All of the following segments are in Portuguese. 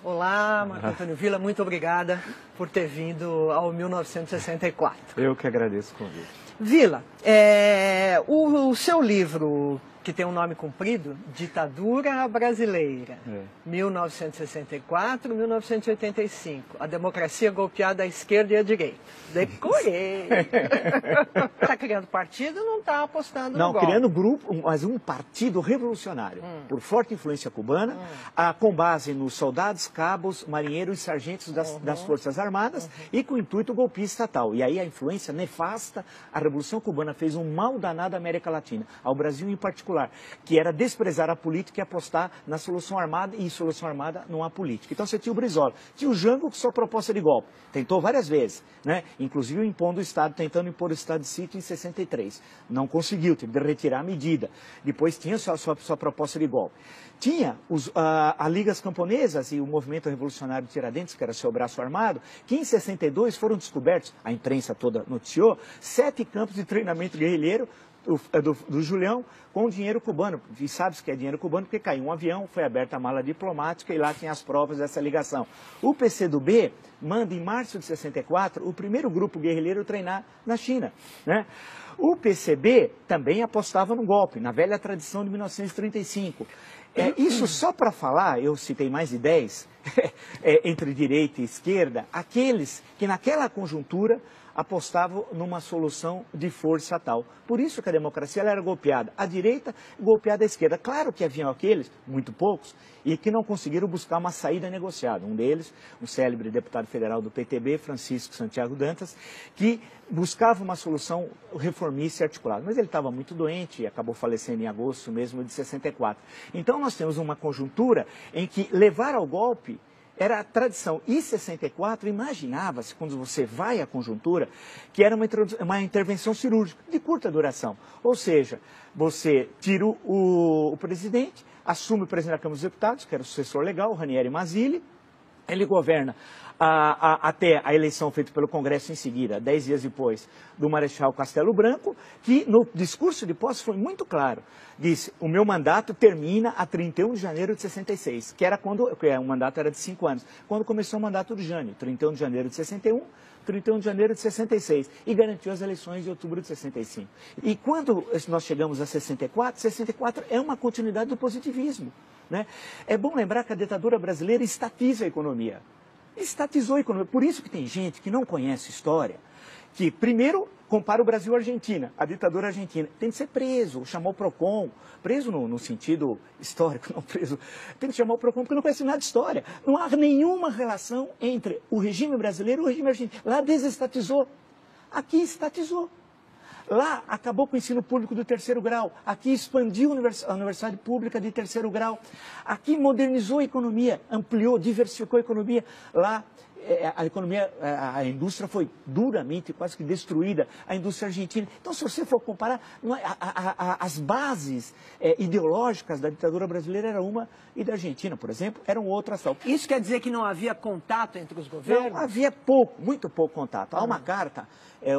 Olá, Marco Antônio Villa, muito obrigada por ter vindo ao 1964. Eu que agradeço o convite. Villa, o seu livro, que tem um nome comprido, Ditadura Brasileira, 1964-1985, a democracia golpeada à esquerda e à direita. Decorei! Está criando partido, não está apostando no golpe. Não, criando grupo, mas um partido revolucionário, por forte influência cubana, com base nos soldados, cabos, marinheiros e sargentos das Forças Armadas e com o intuito golpista tal. E aí a influência nefasta, a Revolução Cubana fez um mal danado à América Latina, ao Brasil em particular, que era desprezar a política e apostar na solução armada, e solução armada não há política. Então você tinha o Brizola, tinha o Jango com sua proposta de golpe, tentou várias vezes, né? Inclusive impondo o Estado, tentando impor o Estado de sítio em 63. Não conseguiu, teve de retirar a medida. Depois tinha sua proposta de golpe. Tinha a Ligas Camponesas e o Movimento Revolucionário de Tiradentes, que era seu braço armado, que em 62 foram descobertos, a imprensa toda noticiou, 7 campos de treinamento guerrilheiro do Julião com dinheiro cubano. E sabe-se que é dinheiro cubano porque caiu um avião, foi aberta a mala diplomática e lá tinha as provas dessa ligação. O PCdoB manda em março de 64 o primeiro grupo guerrilheiro treinar na China, né? O PCB também apostava no golpe, na velha tradição de 1935. Isso só para falar, eu citei mais de 10, entre direita e esquerda, aqueles que naquela conjuntura apostavam numa solução de força tal. Por isso que a democracia ela era golpeada à direita e golpeada à esquerda. Claro que haviam aqueles, muito poucos, e que não conseguiram buscar uma saída negociada. Um deles, um célebre deputado federal do PTB, Francisco Santiago Dantas, que buscava uma solução reformista e articulada. Mas ele estava muito doente e acabou falecendo em agosto mesmo de 64. Então nós temos uma conjuntura em que levar ao golpe era a tradição. E 64, imaginava-se, quando você vai à conjuntura, que era uma intervenção cirúrgica de curta duração. Ou seja, você tira o presidente, assume o presidente da Câmara dos Deputados, que era o sucessor legal, o Ranieri Mazzilli, ele governa até a eleição feita pelo Congresso em seguida, 10 dias depois, do Marechal Castelo Branco, que no discurso de posse foi muito claro. Disse, o meu mandato termina a 31 de janeiro de 66, que era quando, o mandato era de 5 anos, quando começou o mandato do Jânio, 31 de janeiro de 61, 31 de janeiro de 66, e garantiu as eleições de outubro de 65. E quando nós chegamos a 64, 64 é uma continuidade do positivismo, né? É bom lembrar que a ditadura brasileira estatiza a economia. Estatizou a economia. Por isso que tem gente que não conhece história, que primeiro compara o Brasil à Argentina, a ditadura argentina. Tem que ser preso, chamar o PROCON, preso no sentido histórico, não preso, tem que chamar o PROCON porque não conhece nada de história. Não há nenhuma relação entre o regime brasileiro e o regime argentino. Lá desestatizou, aqui estatizou. Lá acabou com o ensino público do 3º grau, aqui expandiu a universidade pública de 3º grau, aqui modernizou a economia, ampliou, diversificou a economia. Lá a indústria foi duramente, quase que destruída, a indústria argentina. Então, se você for comparar, as bases ideológicas da ditadura brasileira era uma e da Argentina, por exemplo, eram outras. Isso quer dizer que não havia contato entre os governos? Não, havia pouco, muito pouco contato. Há uma carta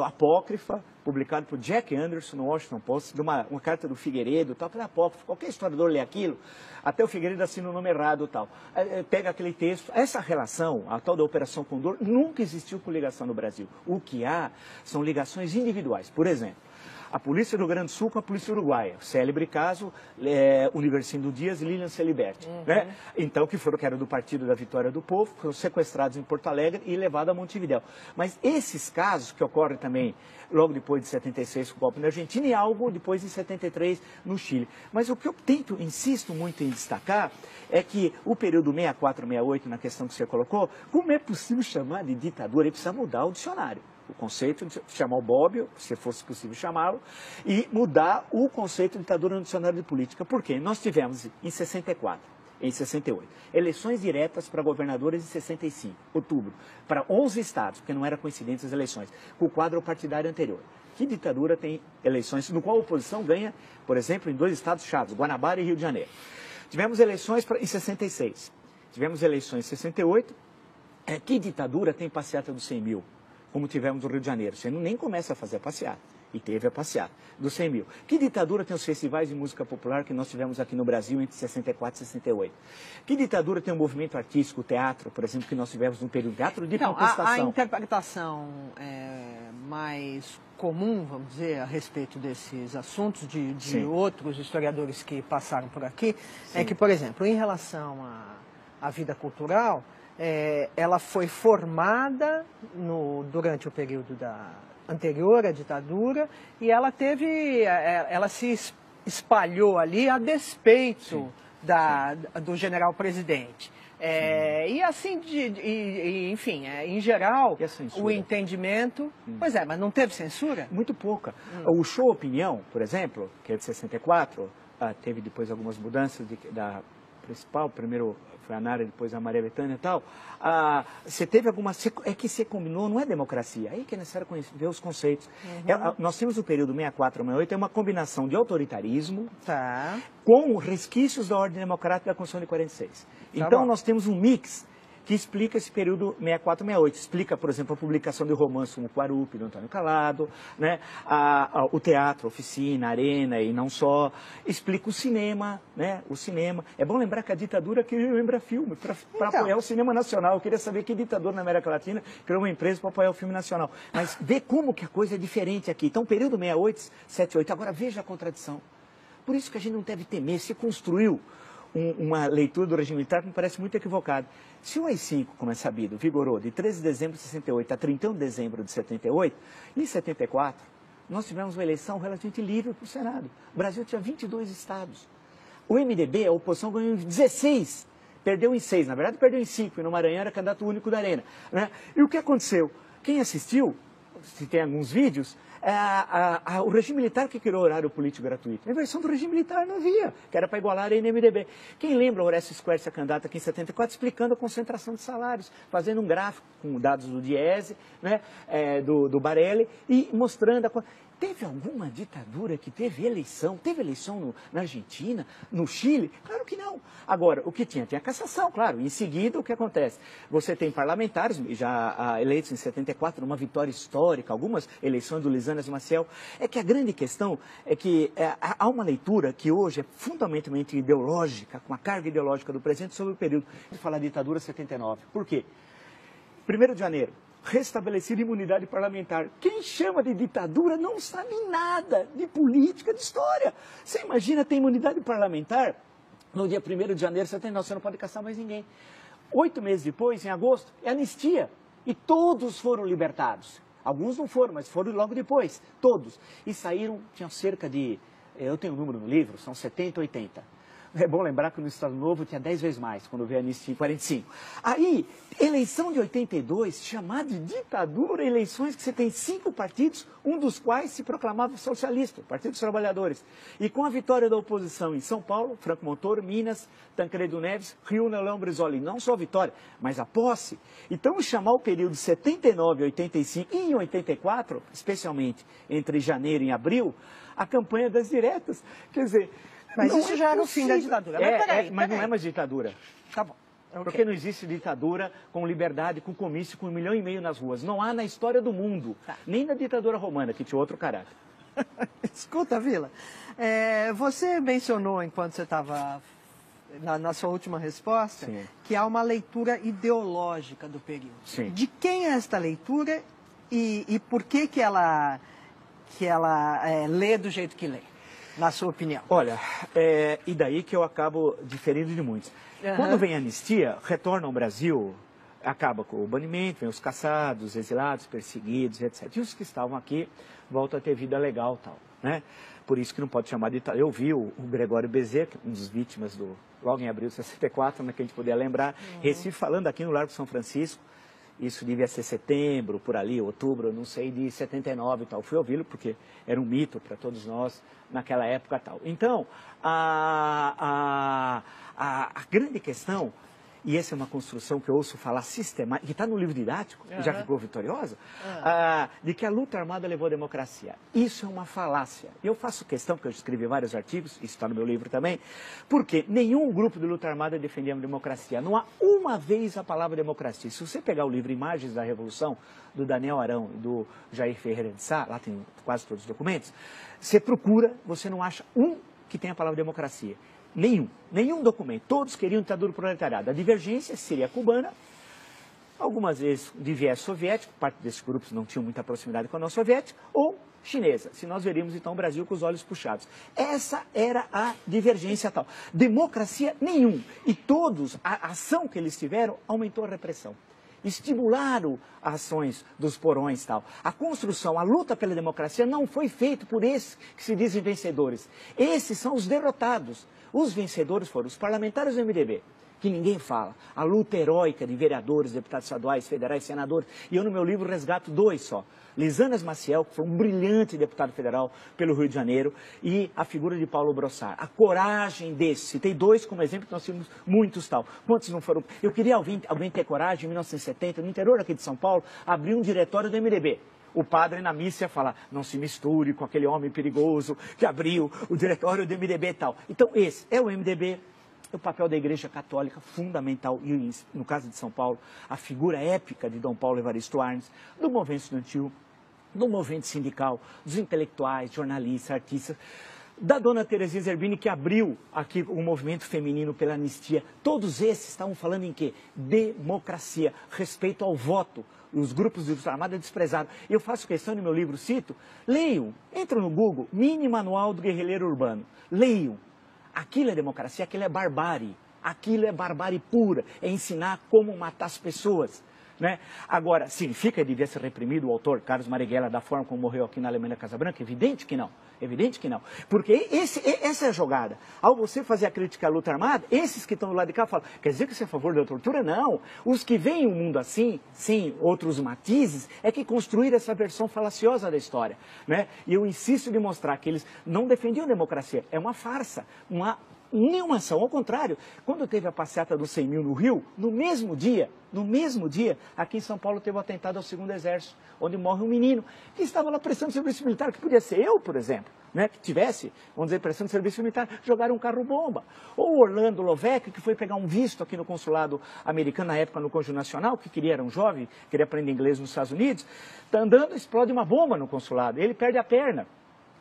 apócrifa, publicada por Jack Anderson no Washington Post, de uma carta do Figueiredo, tal, que é apócrifo, qualquer historiador lê aquilo, até o Figueiredo assina o nome errado, tal. Pega aquele texto, essa relação, a tal da Operação Condor, nunca existiu com ligação no Brasil. O que há são ligações individuais. Por exemplo, a polícia do Rio Grande do Sul com a polícia uruguaia, célebre caso, Universindo Dias e Lilian Celiberti, né? Então, que era do Partido da Vitória do Povo, foram sequestrados em Porto Alegre e levados a Montevidéu. Mas esses casos, que ocorrem também logo depois de 76 com o golpe na Argentina e algo depois de 73 no Chile. Mas o que eu insisto muito em destacar, é que o período 64, 68, na questão que você colocou, como é possível chamar de ditadura? Ele precisa mudar o dicionário. O conceito de chamar o Bobbio, se fosse possível chamá-lo, e mudar o conceito de ditadura no dicionário de política. Por quê? Nós tivemos em 64, em 68, eleições diretas para governadores em 65, outubro, para 11 estados, porque não era coincidente as eleições, com o quadro partidário anterior. Que ditadura tem eleições no qual a oposição ganha, por exemplo, em 2 estados chaves, Guanabara e Rio de Janeiro. Tivemos eleições em 66, tivemos eleições em 68, que ditadura tem passeata dos 100 mil? Como tivemos no Rio de Janeiro. Você nem começa a fazer a passeata. E teve a passeata dos 100 mil. Que ditadura tem os festivais de música popular que nós tivemos aqui no Brasil entre 64 e 68? Que ditadura tem o movimento artístico, o teatro, por exemplo, que nós tivemos no período teatro de contestação? A interpretação mais comum, vamos dizer, a respeito desses assuntos de outros historiadores que passaram por aqui, é que, por exemplo, em relação à vida cultural, ela foi formada durante o período anterior à ditadura e ela se espalhou ali a despeito do general-presidente. E assim, enfim, em geral, o entendimento... Pois é, mas não teve censura? Muito pouca. O Show Opinião, por exemplo, que é de 64, teve depois algumas mudanças da principal, primeiro foi a Nara, depois a Maria Bethânia e tal. Você teve algumas... É que você combinou, não é democracia. Aí que é necessário ver os conceitos. Nós temos o período 64 a 68, é uma combinação de autoritarismo com resquícios da ordem democrática da Constituição de 46. Então nós temos um mix que explica esse período 64 a 68. Explica, por exemplo, a publicação de romance como Quarupi, do Antônio Calado, né? O teatro, a oficina, a arena e não só. Explica o cinema, né? O cinema. É bom lembrar que a ditadura queria lembrar filme para apoiar o cinema nacional. Eu queria saber que ditador na América Latina criou uma empresa para apoiar o filme nacional. Mas vê como que a coisa é diferente aqui. Então, período 68, 78. Agora, veja a contradição. Por isso que a gente não deve temer. Se construiu uma leitura do regime militar que me parece muito equivocada. Se o AI-5, como é sabido, vigorou de 13 de dezembro de 68 a 31 de dezembro de 78, em 74, nós tivemos uma eleição relativamente livre para o Senado. O Brasil tinha 22 estados. O MDB, a oposição, ganhou em 16, perdeu em 6. Na verdade, perdeu em 5, e no Maranhão era candidato único da Arena. Né? E o que aconteceu? Quem assistiu, se tem alguns vídeos, o regime militar que criou o horário político gratuito. A versão do regime militar não havia, que era para igualar a Arena e MDB. Quem lembra o Horácio Square, se candidata aqui em 74, explicando a concentração de salários, fazendo um gráfico com dados do Diese, né, do Barelli, e mostrando a... Teve alguma ditadura que teve eleição? Teve eleição na Argentina, no Chile? Claro que não. Agora, o que tinha? Tinha cassação, claro. Em seguida, o que acontece? Você tem parlamentares, já eleitos em 74, numa vitória histórica, algumas eleições do Lisânias Maciel. É que a grande questão é que há uma leitura que hoje é fundamentalmente ideológica, com a carga ideológica do presidente, sobre o período de falar ditadura 79. Por quê? 1º de janeiro. Restabelecida imunidade parlamentar. Quem chama de ditadura não sabe nada de política, de história. Você imagina ter imunidade parlamentar no dia 1º de janeiro de 79, você não pode caçar mais ninguém. 8 meses depois, em agosto, é anistia. E todos foram libertados. Alguns não foram, mas foram logo depois. Todos. E saíram, tinham cerca de... Eu tenho um número no livro, são 70, 80. É bom lembrar que no Estado Novo tinha 10 vezes mais, quando veio a anistia em 45. Aí, eleição de 82, chamada de ditadura, eleições que você tem 5 partidos, um dos quais se proclamava socialista, Partido dos Trabalhadores. E com a vitória da oposição em São Paulo, Franco Montoro, Minas, Tancredo Neves, Rio, Leão Brizola, não só a vitória, mas a posse. Então, chamar o período de 79 a 85 e em 84, especialmente entre janeiro e abril, a campanha das diretas. Quer dizer... Mas isso já era o fim da ditadura. Mas não é mais ditadura. Tá bom. Okay. Porque não existe ditadura com liberdade, com comício, com 1,5 milhão nas ruas. Não há na história do mundo. Nem na ditadura romana, que tinha outro caráter. Escuta, Vila, você mencionou, enquanto você estava na sua última resposta, que há uma leitura ideológica do período. Sim. De quem é esta leitura e por que ela lê do jeito que lê? Na sua opinião? Olha, e daí que eu acabo diferindo de muitos. Quando vem a anistia, retorna ao Brasil, acaba com o banimento, vem os caçados, exilados, perseguidos, etc. E os que estavam aqui voltam a ter vida legal e tal, né? Por isso que não pode chamar de ditadura. Eu vi o Gregório Bezerra, um dos vítimas logo em abril de 64, né, que a gente podia lembrar, Recife, falando aqui no Largo São Francisco. Isso devia ser setembro, por ali, outubro, não sei, de 79 e tal. Fui ouvi-lo porque era um mito para todos nós naquela época e tal. Então, a grande questão e essa é uma construção que eu ouço falar sistemática, que está no livro didático, e já ficou vitoriosa, de que a luta armada levou à democracia. Isso é uma falácia. Eu faço questão, porque eu escrevi vários artigos, isso está no meu livro também, porque nenhum grupo de luta armada defendia a democracia. Não há uma vez a palavra democracia. Se você pegar o livro Imagens da Revolução, do Daniel Arão e do Jair Ferreira de Sá, lá tem quase todos os documentos, você procura, você não acha um que tenha a palavra democracia. Nenhum documento. Todos queriam ditadura proletariada. A divergência seria cubana, algumas vezes de viés soviético, parte desses grupos não tinham muita proximidade com a União Soviética, ou chinesa, se nós veríamos então o Brasil com os olhos puxados. Essa era a divergência tal. Democracia nenhum. E todos, a ação que eles tiveram aumentou a repressão. Estimularam as ações dos porões e tal. A construção, a luta pela democracia não foi feita por esses que se dizem vencedores. Esses são os derrotados. Os vencedores foram os parlamentares do MDB, que ninguém fala. A luta heróica de vereadores, deputados estaduais, federais, senadores. E eu no meu livro resgato 2 só. Lisanas Maciel, que foi um brilhante deputado federal pelo Rio de Janeiro, e a figura de Paulo Brossard. A coragem desses. Citei 2 como exemplo, que nós tínhamos muitos tal. Quantos não foram? Eu queria alguém ter coragem, em 1970, no interior aqui de São Paulo, abrir um diretório do MDB. O padre na missa ia falar, não se misture com aquele homem perigoso que abriu o diretório do MDB e tal. Então esse é o MDB, o papel da Igreja Católica fundamental, e no caso de São Paulo, a figura épica de Dom Paulo Evaristo Arnes, do movimento estudantil, do movimento sindical, dos intelectuais, jornalistas, artistas, da dona Terezinha Zerbini, que abriu aqui o movimento feminino pela anistia. Todos esses estavam falando em quê? Democracia, respeito ao voto. Os grupos de luta armada desprezaram. Eu faço questão no meu livro, cito, leiam, entram no Google, Mini Manual do Guerrilheiro Urbano, leiam. Aquilo é democracia, aquilo é barbárie, aquilo é barbárie pura, é ensinar como matar as pessoas. Né? Agora, significa que devia ser reprimido o autor Carlos Marighella da forma como morreu aqui na Alemanha Casa Branca? Evidente que não. Evidente que não. Porque essa é a jogada. Ao você fazer a crítica à luta armada, esses que estão do lado de cá falam, quer dizer que você é a favor da tortura? Não. Os que veem o mundo assim, sem outros matizes, é que construíram essa versão falaciosa da história. Né? E eu insisto em mostrar que eles não defendiam a democracia. É uma farsa, nenhuma ação. Ao contrário, quando teve a passeata dos 100 mil no Rio, no mesmo dia, aqui em São Paulo teve o atentado ao 2º Exército, onde morre um menino que estava lá prestando serviço militar, que podia ser eu, por exemplo, né, que tivesse, vamos dizer, prestando serviço militar, jogaram um carro-bomba. Ou o Orlando Lovec, que foi pegar um visto aqui no consulado americano, na época no Conjunto Nacional, era um jovem, queria aprender inglês nos Estados Unidos, está andando, explode uma bomba no consulado, ele perde a perna.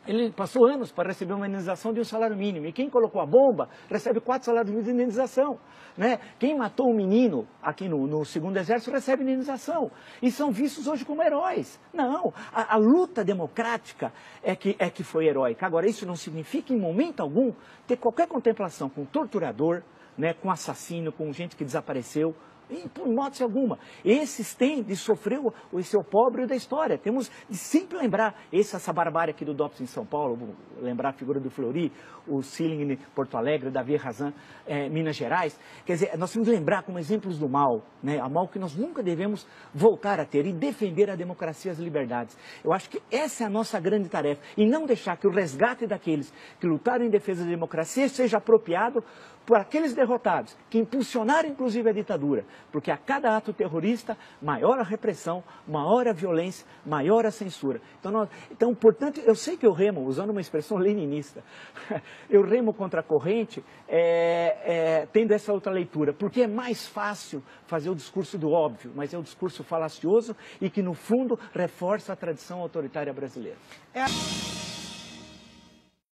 Ele passou anos para receber uma indenização de um salário mínimo. E quem colocou a bomba recebe 4 salários mínimos de indenização. Né? Quem matou um menino aqui no 2º Exército recebe indenização. E são vistos hoje como heróis. Não, a luta democrática é que foi heróica. Agora, isso não significa, em momento algum, ter qualquer contemplação com torturador, né, com assassino, com gente que desapareceu. E, por hipótese alguma, esses têm de sofrer esse opróbrio da história. Temos de sempre lembrar essa barbárie aqui do DOPS em São Paulo, vou lembrar a figura do Fleury, o Silling em Porto Alegre, Davi Razan, Minas Gerais. Quer dizer, nós temos de lembrar como exemplos do mal, né, a mal que nós nunca devemos voltar a ter e defender a democracia e as liberdades. Eu acho que essa é a nossa grande tarefa e não deixar que o resgate daqueles que lutaram em defesa da democracia seja apropriado por aqueles derrotados, que impulsionaram inclusive a ditadura, porque a cada ato terrorista, maior a repressão, maior a violência, maior a censura. Então, portanto, eu sei que eu remo, usando uma expressão leninista, eu remo contra a corrente, tendo essa outra leitura, porque é mais fácil fazer o discurso do óbvio, mas é um discurso falacioso e que, no fundo, reforça a tradição autoritária brasileira.